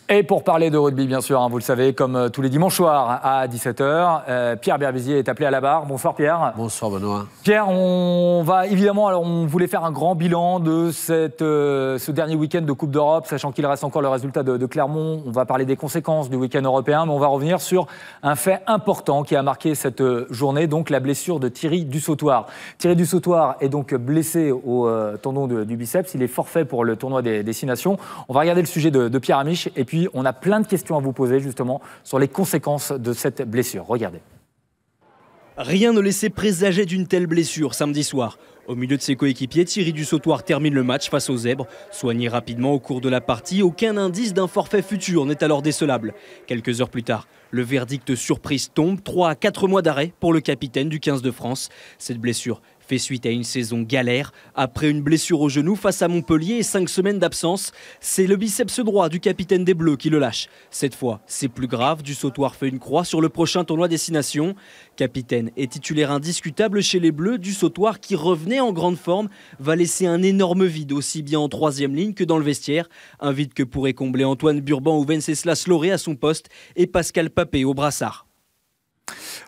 Et pour parler de rugby, bien sûr, vous le savez, comme tous les dimanches soirs à 17h, Pierre Berbizier est appelé à la barre. Bonsoir Pierre. Bonsoir Benoît. Pierre, on va évidemment, alors on voulait faire un grand bilan de ce dernier week-end de Coupe d'Europe, sachant qu'il reste encore le résultat de Clermont. On va parler des conséquences du week-end européen, mais on va revenir sur un fait important qui a marqué cette journée, donc la blessure de Thierry Dussautoir. Thierry Dussautoir est donc blessé au tendon du biceps. Il est forfait pour le tournoi des 6 Nations. On va regarder le sujet de Pierre Amiche et puis on a plein de questions à vous poser justement sur les conséquences de cette blessure. Regardez. Rien ne laissait présager d'une telle blessure samedi soir. Au milieu de ses coéquipiers, Thierry Dussautoir termine le match face aux Zèbres. Soigné rapidement au cours de la partie, aucun indice d'un forfait futur n'est alors décelable. Quelques heures plus tard, le verdict surprise tombe, 3 à 4 mois d'arrêt pour le capitaine du 15 de France. Cette blessure fait suite à une saison galère. Après une blessure au genou face à Montpellier et 5 semaines d'absence, c'est le biceps droit du capitaine des Bleus qui le lâche. Cette fois, c'est plus grave. Dussautoir fait une croix sur le prochain tournoi des 6 Nations. Capitaine et titulaire indiscutable chez les Bleus, Dussautoir, qui revenait en grande forme, va laisser un énorme vide, aussi bien en troisième ligne que dans le vestiaire. Un vide que pourraient combler Antoine Burban ou Venceslas Lauré à son poste et Pascal Papé au brassard.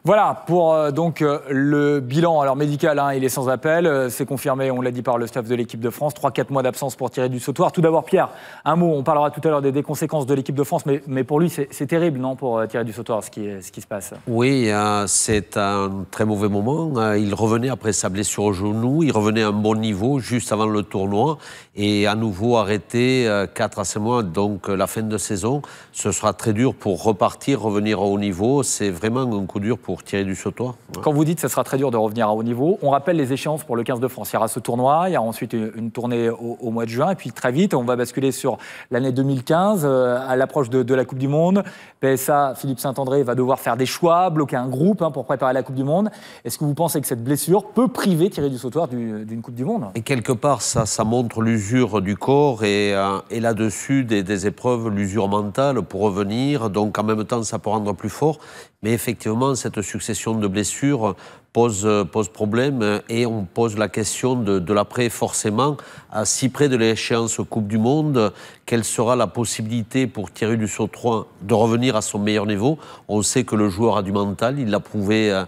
Voilà pour donc le bilan alors médical, il est sans appel, c'est confirmé, on l'a dit par le staff de l'équipe de France, 3-4 mois d'absence pour Thierry Dussautoir. Tout d'abord Pierre, un mot, on parlera tout à l'heure des conséquences de l'équipe de France, mais pour lui c'est terrible, non, pour Thierry Dussautoir ce qui se passe? Oui, c'est un très mauvais moment. Il revenait après sa blessure au genou, il revenait à un bon niveau juste avant le tournoi et à nouveau arrêté 4 à 5 mois, donc la fin de saison. Ce sera très dur pour repartir, revenir à haut niveau, c'est vraiment un coup dur pour Thierry Dussautoir. Quand vous dites que ce sera très dur de revenir à haut niveau, on rappelle les échéances pour le 15 de France. Il y aura ce tournoi, il y aura ensuite une tournée au mois de juin, et puis très vite, on va basculer sur l'année 2015, à l'approche de la Coupe du Monde. PSA, Philippe Saint-André va devoir faire des choix, bloquer un groupe pour préparer la Coupe du Monde. Est-ce que vous pensez que cette blessure peut priver Thierry Dussautoir d'une Coupe du Monde? Et quelque part, ça montre l'usure du corps et là-dessus, des épreuves, l'usure mentale pour revenir. Donc en même temps, ça peut rendre plus fort. Mais effectivement, cette succession de blessures pose problème et on pose la question de l'après forcément. Si près de l'échéance Coupe du Monde, quelle sera la possibilité pour Thierry Dussautoir de revenir à son meilleur niveau? On sait que le joueur a du mental, il l'a prouvé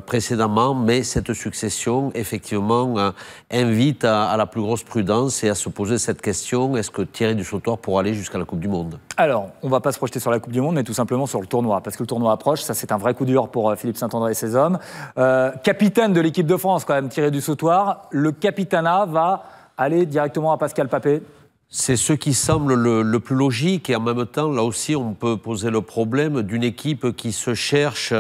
précédemment, mais cette succession, effectivement, invite à la plus grosse prudence et à se poser cette question, est-ce que Thierry Dussautoir pourra aller jusqu'à la Coupe du Monde? Alors, on ne va pas se projeter sur la Coupe du Monde, mais tout simplement sur le tournoi, parce que le tournoi approche, ça c'est un vrai coup dur pour Philippe Saint-André et ses hommes. Capitaine de l'équipe de France, quand même, Thierry Dussautoir, le capitanat va aller directement à Pascal Papé. C'est ce qui semble le plus logique et en même temps, là aussi, on peut poser le problème d'une équipe qui se cherche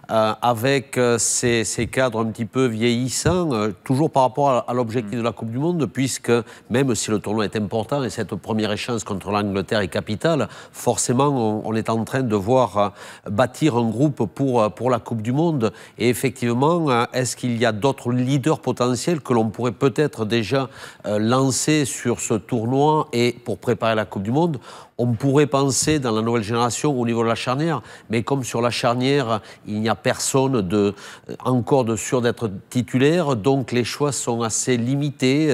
avec ses cadres un petit peu vieillissants, toujours par rapport à l'objectif de la Coupe du Monde, puisque même si le tournoi est important et cette première échéance contre l'Angleterre est capitale, forcément, on est en train de voir bâtir un groupe pour la Coupe du Monde. Et effectivement, est-ce qu'il y a d'autres leaders potentiels que l'on pourrait peut-être déjà lancer sur ce tournoi et pour préparer la Coupe du Monde? On pourrait penser dans la nouvelle génération au niveau de la charnière, mais comme sur la charnière, il n'y a personne encore de sûr d'être titulaire, donc les choix sont assez limités.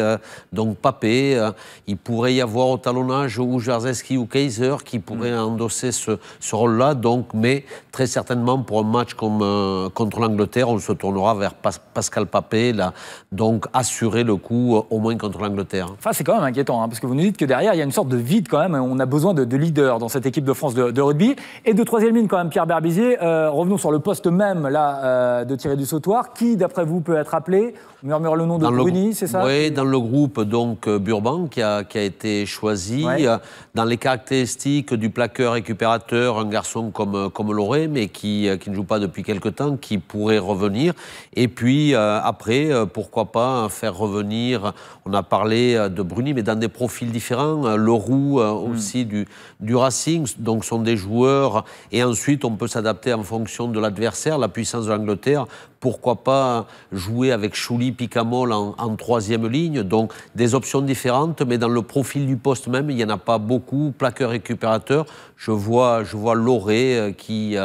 Donc Papé, il pourrait y avoir au talonnage ou Jarzewski ou Kaiser qui pourraient endosser ce rôle-là, donc, mais très certainement pour un match comme contre l'Angleterre, on se tournera vers Pascal Papé, là, donc assurer le coup au moins contre l'Angleterre. Enfin, c'est quand même inquiétant, parce que vous nous dites que derrière, il y a une sorte de vide quand même, on a besoin de leader dans cette équipe de France de rugby. Et de troisième ligne quand même, Pierre Berbizier. Revenons sur le poste même là, de Thierry Dussautoir. Qui, d'après vous, peut être appelé? On murmure le nom de Bruni, c'est ça? Oui, dans le groupe donc Burban qui a été choisi. Ouais. Dans les caractéristiques du plaqueur récupérateur, un garçon comme Lauré, mais qui ne joue pas depuis quelque temps, qui pourrait revenir. Et puis après, pourquoi pas faire revenir, on a parlé de Bruni, mais dans des profils différents. Leroux aussi du Racing, donc sont des joueurs. Et ensuite, on peut s'adapter en fonction de l'adversaire. La puissance de l'Angleterre pourquoi pas jouer avec Chouli, Picamol en troisième ligne. Donc des options différentes, mais dans le profil du poste même, il n'y en a pas beaucoup. Plaqueur récupérateur, je vois Loré qui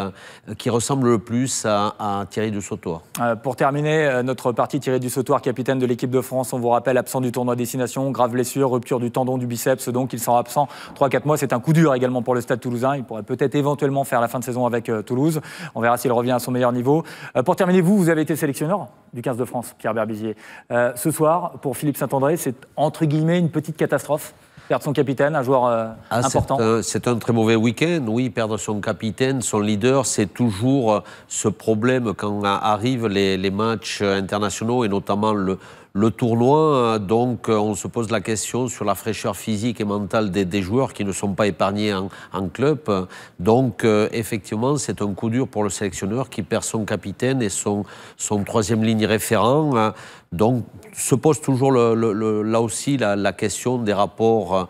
ressemble le plus à Thierry Dussautoir. Pour terminer notre partie, Thierry Dussautoir, capitaine de l'équipe de France, on vous rappelle, absent du tournoi destination, grave blessure, rupture du tendon du biceps, donc il sera absent 3-4 mois. C'est un coup dur également pour le Stade Toulousain. Il pourrait peut-être éventuellement faire la fin de saison avec Toulouse. On verra s'il revient à son meilleur niveau. Pour terminer, vous avez été sélectionneur du 15 de France, Pierre Berbizier. Ce soir, pour Philippe Saint-André, c'est entre guillemets une petite catastrophe. Perdre son capitaine, un joueur important. C'est un très mauvais week-end, oui, perdre son capitaine, son leader, c'est toujours ce problème quand arrivent les matchs internationaux et notamment le tournoi. Donc on se pose la question sur la fraîcheur physique et mentale des joueurs qui ne sont pas épargnés en club. Donc effectivement, c'est un coup dur pour le sélectionneur qui perd son capitaine et son troisième ligne référent. Donc se pose toujours là aussi la question des rapports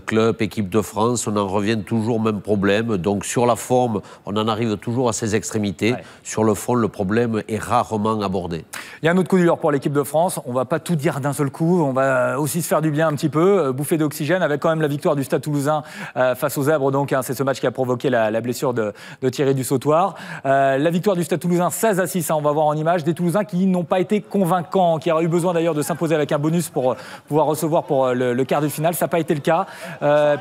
club, équipe de France. On en revient toujours au même problème. Donc sur la forme, on en arrive toujours à ces extrémités. Ouais. Sur le fond, le problème est rarement abordé. Il y a un autre coup dur pour l'équipe de France. On ne va pas tout dire d'un seul coup. On va aussi se faire du bien un petit peu, bouffer d'oxygène avec quand même la victoire du Stade Toulousain face aux Zèbres. Donc c'est ce match qui a provoqué la blessure de Thierry Dussautoir. La victoire du Stade Toulousain 16-6, on va voir en image. Des Toulousains qui n'ont pas été convaincants, qui auraient eu besoin d'ailleurs de s'imposer avec un bonus pour pouvoir recevoir pour le quart de finale. Ça n'a pas été le cas.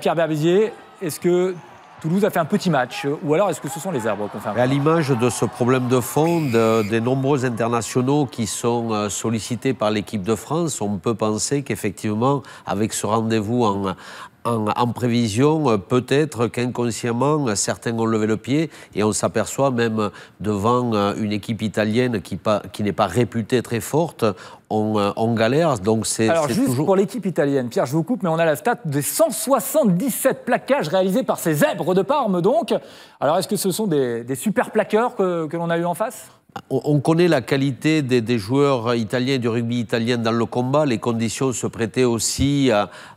Pierre Berbizier, est-ce que Toulouse a fait un petit match ou alors est-ce que ce sont les Zèbres qu'on fait un match ? À l'image de ce problème de fond, des nombreux internationaux qui sont sollicités par l'équipe de France, on peut penser qu'effectivement, avec ce rendez-vous en prévision, peut-être qu'inconsciemment, certains ont levé le pied et on s'aperçoit même devant une équipe italienne qui n'est pas réputée très forte, on galère. Donc alors juste toujours... pour l'équipe italienne, Pierre, je vous coupe, mais on a la stat des 177 plaquages réalisés par ces Zèbres de Parme donc. Alors est-ce que ce sont des super plaqueurs que l'on a eu en face ? On connaît la qualité des joueurs italiens, du rugby italien dans le combat. Les conditions se prêtaient aussi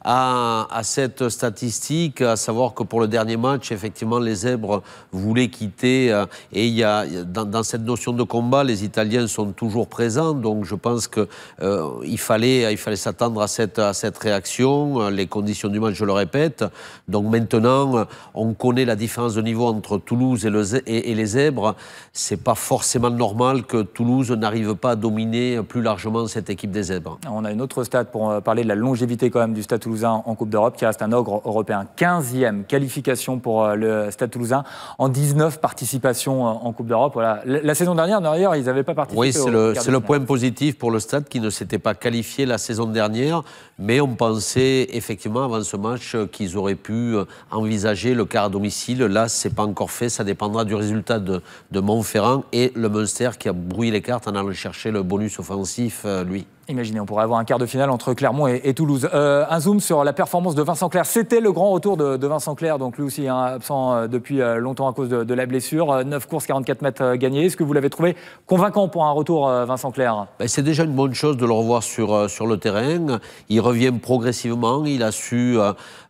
à cette statistique, à savoir que pour le dernier match, effectivement, les Zèbres voulaient quitter. Et il y a, dans cette notion de combat, les Italiens sont toujours présents. Donc je pense qu'il fallait s'attendre à cette réaction. Les conditions du match, je le répète. Donc maintenant, on connaît la différence de niveau entre Toulouse et les Zèbres. C'est pas forcément normal que Toulouse n'arrive pas à dominer plus largement cette équipe des Zèbres. On a une autre stat pour parler de la longévité quand même du Stade Toulousain en Coupe d'Europe, qui reste un ogre européen. 15e qualification pour le Stade Toulousain en 19 participations en Coupe d'Europe. Voilà. La saison dernière, d'ailleurs, ils n'avaient pas participé. Oui, c'est le point positif pour le Stade qui ne s'était pas qualifié la saison dernière, mais on pensait effectivement avant ce match qu'ils auraient pu envisager le quart à domicile. Là, c'est pas encore fait, ça dépendra du résultat de Montferrand et le Munster qui a brouillé les cartes en allant chercher le bonus offensif, lui. Imaginez, on pourrait avoir un quart de finale entre Clermont et Toulouse. Un zoom sur la performance de Vincent Clerc. C'était le grand retour de Vincent Clerc, donc lui aussi absent depuis longtemps à cause de la blessure. 9 courses, 44 mètres gagnés. Est-ce que vous l'avez trouvé convaincant pour un retour, Vincent Clerc ? C'est déjà une bonne chose de le revoir sur le terrain. Il revient progressivement. Il a su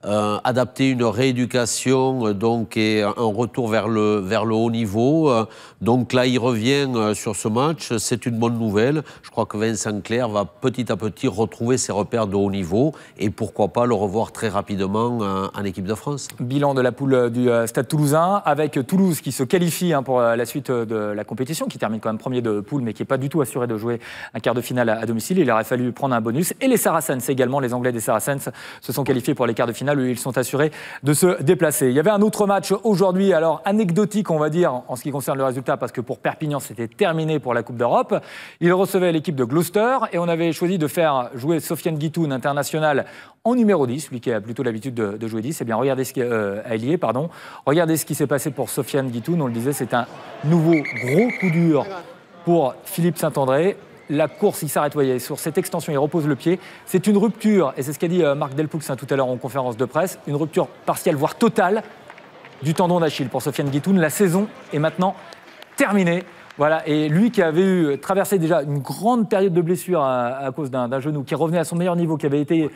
adapter une rééducation donc, et un retour vers le haut niveau. Donc là, il revient sur ce match. C'est une bonne nouvelle. Je crois que Vincent Clerc va petit à petit retrouver ses repères de haut niveau et pourquoi pas le revoir très rapidement en équipe de France. Bilan de la poule du Stade Toulousain avec Toulouse qui se qualifie pour la suite de la compétition, qui termine quand même premier de poule mais qui n'est pas du tout assuré de jouer un quart de finale à domicile. Il aurait fallu prendre un bonus. Et les Saracens également, les Anglais des Saracens se sont qualifiés pour les quarts de finale où ils sont assurés de se déplacer. Il y avait un autre match aujourd'hui, alors anecdotique on va dire en ce qui concerne le résultat parce que pour Perpignan c'était terminé pour la Coupe d'Europe. Il recevait l'équipe de Gloucester et on avait choisi de faire jouer Sofiane Guitoun, international, en numéro 10, lui qui a plutôt l'habitude de jouer 10. Eh bien, regardez regardez ce qui s'est passé pour Sofiane Guitoun. On le disait, c'est un nouveau gros coup dur pour Philippe Saint-André. La course, il s'arrête, voyez, sur cette extension, il repose le pied. C'est une rupture, et c'est ce qu'a dit Marc Delpoux tout à l'heure en conférence de presse, une rupture partielle, voire totale, du tendon d'Achille pour Sofiane Guitoun. La saison est maintenant terminée. Voilà, et lui qui avait traversé déjà une grande période de blessure à cause d'un genou, qui revenait à son meilleur niveau, qui avait été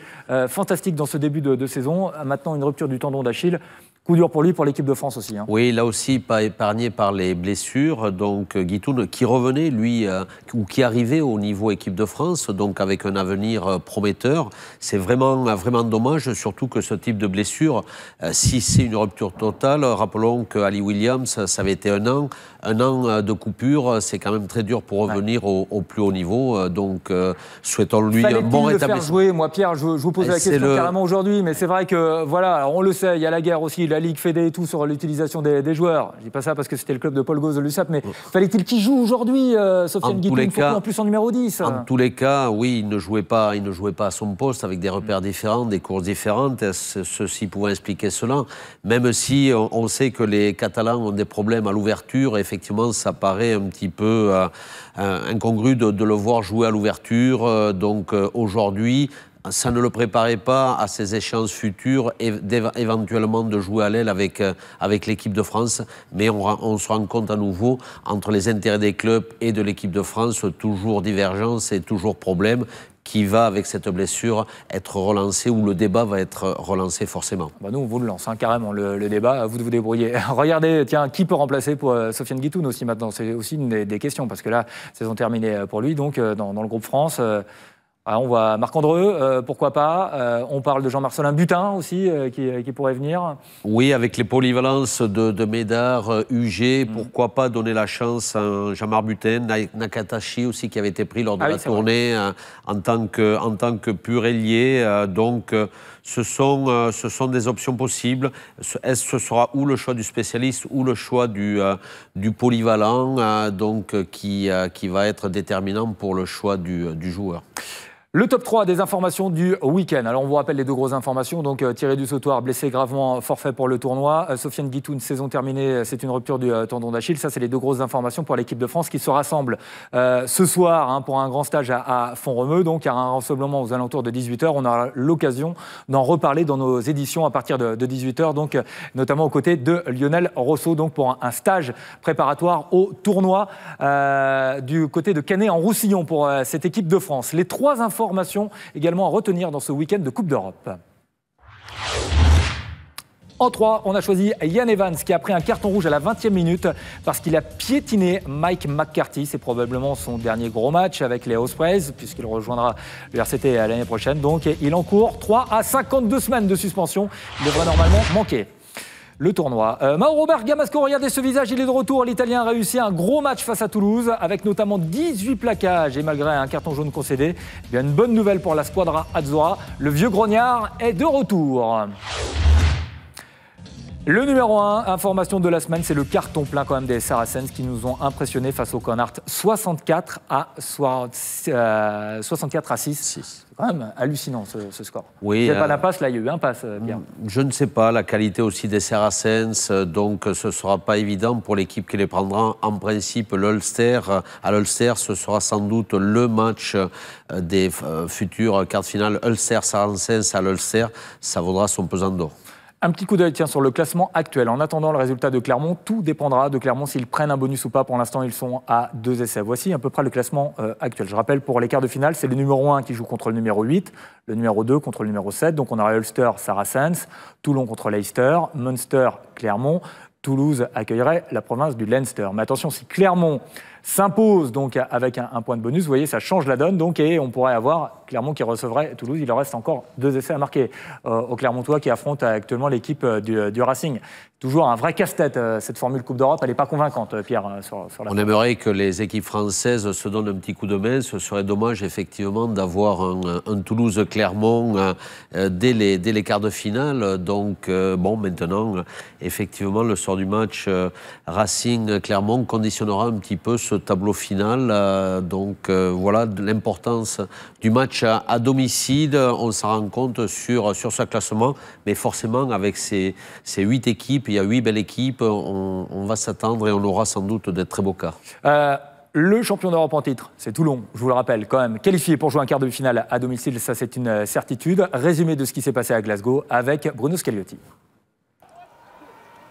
fantastique dans ce début de saison, maintenant une rupture du tendon d'Achille. Coup dur pour lui, pour l'équipe de France aussi. Hein. Oui, là aussi, pas épargné par les blessures. Donc, Guitoun, qui revenait, lui, ou qui arrivait au niveau équipe de France, donc avec un avenir prometteur. C'est vraiment dommage, surtout que ce type de blessure, si c'est une rupture totale, rappelons qu'Ali Williams, ça avait été un an de coupure. C'est quand même très dur pour revenir au plus haut niveau. Donc, souhaitons-lui un bon rétablissement. Faire jouer, moi, Pierre, je vous pose la question carrément aujourd'hui, mais c'est vrai que, voilà, alors on le sait, il y a la guerre aussi, la Ligue Fédé et tout sur l'utilisation des joueurs. Je dis pas ça parce que c'était le club de Paul Gauze de l'USAP, mais fallait-il qu'il joue aujourd'hui, Sofiane Guitoun, en plus en numéro 10 En tous les cas, oui, il ne jouait pas à son poste avec des repères différents, des courses différentes. Ceci pouvait expliquer cela. Même si on sait que les Catalans ont des problèmes à l'ouverture, effectivement, ça paraît un petit peu incongru de le voir jouer à l'ouverture. Donc aujourd'hui, ça ne le préparait pas à ces échéances futures et éventuellement de jouer à l'aile avec l'équipe de France. Mais on se rend compte à nouveau, entre les intérêts des clubs et de l'équipe de France, toujours divergence et toujours problème qui va, avec cette blessure, être relancé, ou le débat va être relancé forcément. Bah nous, on vous le lance, hein, carrément, le débat, à vous de vous débrouiller. Regardez, tiens, qui peut remplacer pour Sofiane Guitoun aussi maintenant? C'est aussi une des questions, parce que là, saison terminée pour lui, donc dans le groupe France... on voit Marc Andreu, pourquoi pas. On parle de Jean-Marcelin Butin aussi, qui pourrait venir. Oui, avec les polyvalences de Médard, UG, pourquoi pas donner la chance à Jean-Marc Butin, Nakatashi aussi, qui avait été pris lors de la tournée en tant que pur ailier. Donc, ce sont des options possibles. Ce sera ou le choix du spécialiste ou le choix du polyvalent, donc qui va être déterminant pour le choix du joueur. Le top 3 des informations du week-end. Alors, on vous rappelle les deux grosses informations. Donc, Thierry Dussautoir, blessé gravement, forfait pour le tournoi. Sofiane Guitoun, saison terminée, c'est une rupture du tendon d'Achille. Ça, c'est les deux grosses informations pour l'équipe de France qui se rassemble ce soir pour un grand stage à Font-Romeu. Donc, il y a un rassemblement aux alentours de 18h. On aura l'occasion d'en reparler dans nos éditions à partir de 18h. Donc, notamment aux côtés de Lionel Rosso, donc pour un stage préparatoire au tournoi du côté de Canet en Roussillon pour cette équipe de France. Les trois informations également à retenir dans ce week-end de Coupe d'Europe. En 3, on a choisi Yann Evans qui a pris un carton rouge à la 20e minute parce qu'il a piétiné Mike McCarthy. C'est probablement son dernier gros match avec les Ospreys puisqu'il rejoindra le RCT l'année prochaine. Donc il encourt 3 à 52 semaines de suspension. Il devrait normalement manquer le tournoi. Mauro Bergamasco, regardez ce visage, il est de retour. L'Italien a réussi un gros match face à Toulouse, avec notamment 18 plaquages et malgré un carton jaune concédé. Il y a une bonne nouvelle pour la squadra Azzurra. Le vieux grognard est de retour. Le numéro 1, information de la semaine, c'est le carton plein quand même des Saracens qui nous ont impressionnés face au Connacht. 64 à 6. C'est quand même hallucinant ce score. Oui, il n'y a pas la passe, là il y a eu un passe, Pierre. Je ne sais pas, la qualité aussi des Saracens, donc ce ne sera pas évident pour l'équipe qui les prendra. En principe, l'Ulster, à l'Ulster, ce sera sans doute le match des futures quarts de finale. Ulster-Saracens à l'Ulster, ça vaudra son pesant d'or. Un petit coup d'œil sur le classement actuel. En attendant le résultat de Clermont, tout dépendra de Clermont s'ils prennent un bonus ou pas. Pour l'instant, ils sont à 2 essais. Voici à peu près le classement actuel. Je rappelle, pour les quarts de finale, c'est le numéro 1 qui joue contre le numéro 8, le numéro 2 contre le numéro 7. Donc on aura Ulster, Saracens, Toulon contre Leicester, Munster, Clermont. Toulouse accueillerait la province du Leinster. Mais attention, si Clermont s'impose donc avec un point de bonus, vous voyez, ça change la donne. Donc, et on pourrait avoir Clermont qui recevrait Toulouse. Il leur reste encore 2 essais à marquer aux Clermontois qui affrontent actuellement l'équipe du Racing. Toujours un vrai casse-tête, cette formule Coupe d'Europe. Elle n'est pas convaincante, Pierre. On aimerait que les équipes françaises se donnent un petit coup de main. Ce serait dommage, effectivement, d'avoir un Toulouse-Clermont dès les quarts de finale. Donc, bon, maintenant, effectivement, le sort du match Racing-Clermont conditionnera un petit peu ce tableau final. Donc, voilà l'importance du match à domicile. On s'en rend compte sur ce classement. Mais forcément, avec ces 8 équipes, il y a 8 belles équipes, on va s'attendre et on aura sans doute de très beaux cas. Le champion d'Europe en titre, c'est Toulon, je vous le rappelle, quand même qualifié pour jouer un quart de finale à domicile, ça c'est une certitude. Résumé de ce qui s'est passé à Glasgow avec Bruno Scagliotti.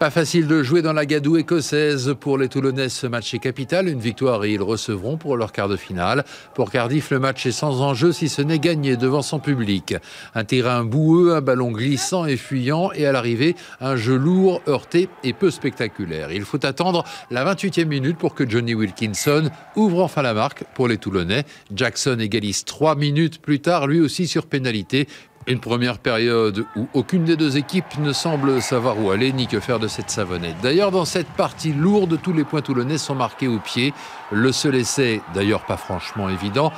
Pas facile de jouer dans la gadoue écossaise pour les Toulonnais. Ce match est capital. Une victoire et ils recevront pour leur quart de finale. Pour Cardiff, le match est sans enjeu si ce n'est gagné devant son public. Un terrain boueux, un ballon glissant et fuyant et à l'arrivée, un jeu lourd, heurté et peu spectaculaire. Il faut attendre la 28e minute pour que Johnny Wilkinson ouvre enfin la marque pour les Toulonnais. Jackson égalise 3 minutes plus tard, lui aussi sur pénalité. Une première période où aucune des deux équipes ne semble savoir où aller ni que faire de cette savonnette. D'ailleurs, dans cette partie lourde, tous les points toulonnais sont marqués au pied. Le seul essai, d'ailleurs pas franchement évident,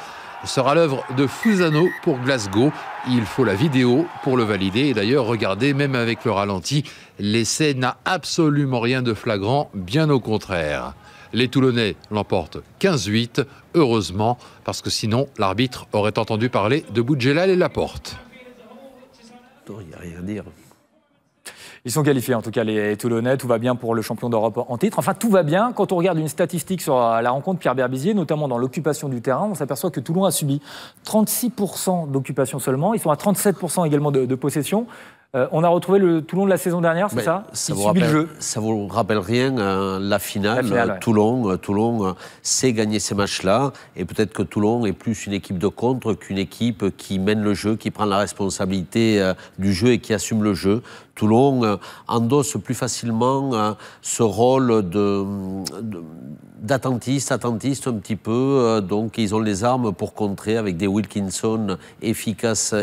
sera l'œuvre de Fusano pour Glasgow. Il faut la vidéo pour le valider. Et d'ailleurs, regardez, même avec le ralenti, l'essai n'a absolument rien de flagrant, bien au contraire. Les Toulonnais l'emportent 15-8, heureusement, parce que sinon, l'arbitre aurait entendu parler de Boudjelal et Laporte. Il n'y a rien à dire. Ils sont qualifiés en tout cas les Toulonnais, tout va bien pour le champion d'Europe en titre. Enfin tout va bien quand on regarde une statistique sur la rencontre Pierre Berbizier, notamment dans l'occupation du terrain, on s'aperçoit que Toulon a subi 36% d'occupation seulement, ils sont à 37% également de possession. On a retrouvé le Toulon de la saison dernière, c'est ça? Ça vous rappelle rien, la finale ouais. Toulon sait gagner ces matchs-là, et peut-être que Toulon est plus une équipe de contre qu'une équipe qui mène le jeu, qui prend la responsabilité du jeu et qui assume le jeu. Toulon endosse plus facilement ce rôle d'attentiste un petit peu, donc ils ont les armes pour contrer avec des Wilkinson efficaces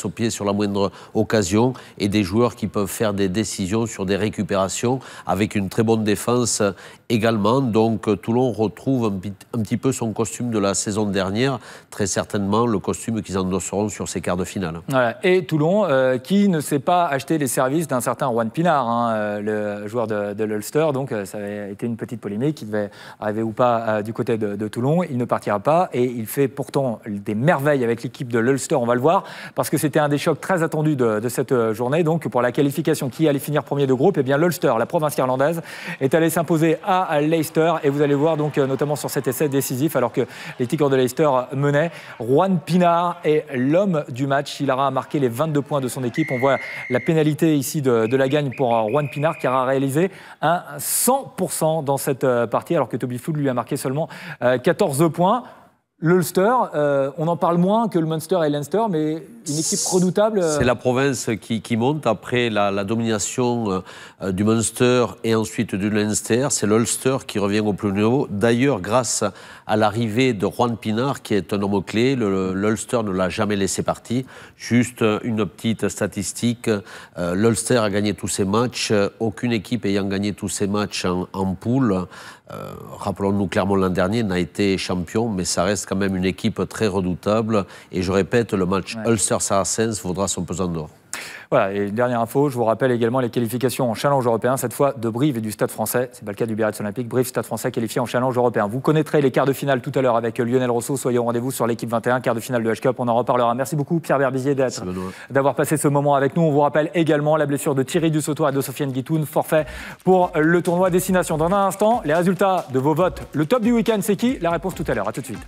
au pied sur la moindre occasion et des joueurs qui peuvent faire des décisions sur des récupérations avec une très bonne défense également. Donc Toulon retrouve un petit peu son costume de la saison dernière, très certainement le costume qu'ils endosseront sur ces quarts de finale. Voilà. Et Toulon qui ne sait pas acheter les services d'un certain Juan Pinar, le joueur de l'Ulster, donc ça avait été une petite polémique, qui devait arriver ou pas du côté de Toulon, il ne partira pas et il fait pourtant des merveilles avec l'équipe de l'Ulster, on va le voir, parce que c'était un des chocs très attendus de cette journée, donc pour la qualification qui allait finir premier de groupe, et bien l'Ulster, la province irlandaise, est allée s'imposer à Leicester, et vous allez voir donc notamment sur cet essai décisif, alors que les Tigres de Leicester menaient, Juan Pinar est l'homme du match, il aura marqué les 22 points de son équipe, on voit la pénalité ici de la gagne pour Juan Pinar qui aura réalisé un 100% dans cette partie alors que Toby Flood lui a marqué seulement 14 points. L'Ulster, on en parle moins que le Munster et Leinster, mais une équipe redoutable. C'est la province qui monte après la domination du Munster et ensuite du Leinster. C'est l'Ulster qui revient au plus haut niveau. D'ailleurs, grâce à l'arrivée de Juan Pinar, qui est un homme clé, l'Ulster ne l'a jamais laissé partir. Juste une petite statistique, l'Ulster a gagné tous ses matchs, aucune équipe ayant gagné tous ses matchs en poule. Rappelons-nous, Clermont l'an dernier n'a été champion, mais ça reste quand même une équipe très redoutable. Et je répète, le match Ulster-Saracens vaudra son pesant d'or. Voilà, et dernière info, je vous rappelle également les qualifications en challenge européen, cette fois de Brive et du Stade français. C'est pas le cas du Biarritz Olympique. Brive, Stade français qualifié en challenge européen. Vous connaîtrez les quarts de finale tout à l'heure avec Lionel Rousseau. Soyez au rendez-vous sur l'équipe 21, quart de finale de H-Cup. On en reparlera. Merci beaucoup Pierre Berbizier d'avoir passé ce moment avec nous. On vous rappelle également la blessure de Thierry Dussautoir et de Sofiane Guitoun, forfait pour le tournoi Destination. Dans un instant, les résultats de vos votes. Le top du week-end, c'est qui? La réponse tout à l'heure. À tout de suite.